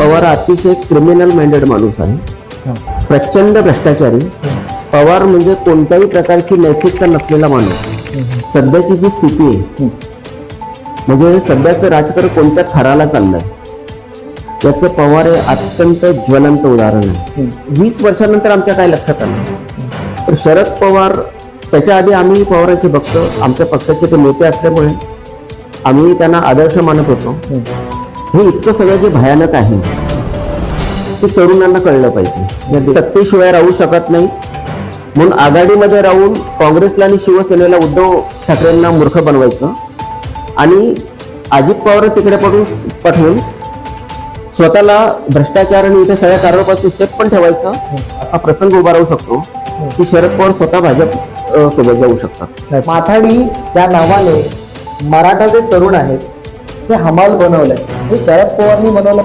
पवार अतिशय criminal minded माणूस आहे, प्रचंड भ्रष्टाचारी. पवार म्हणजे कोणत्याही प्रकारची नैतिकता नसलेला माणूस. सध्याची जी स्थिती आहे म्हणजे सध्याचं राजकारण कोणत्या थराला चाललंय त्याचं पवार हे अत्यंत ज्वलंत उदाहरण आहे. 20 वर्षानंतर आमच्या काय लक्षात आलं तर शरद पवार, त्याच्या आधी आम्ही पवारांचे भक्त, आमच्या पक्षाचे ते नेते असल्यामुळे आम्ही त्यांना आदर्श मानत होतो. हे इतकं सगळं जे भयानक आहे ते तरुणांना कळलं पाहिजे. सत्तेशिवाय राहू शकत नाही म्हणून आघाडीमध्ये राहून काँग्रेसला आणि शिवसेनेला उद्धव ठाकरेंना मूर्ख बनवायचं आणि अजित पवार तिकडे पाठवून स्वतःला भ्रष्टाचार आणि इथे सगळ्या कारणापासून सेफ पण ठेवायचं असा प्रसंग उभा राहू शकतो की शरद पवार स्वतः भाजप सोबत जाऊ शकतात. माथाडी या नावाने मराठा जे तरुण आहेत ते हमाल बनवलंय. हे शरद पवारांनी बनवलं.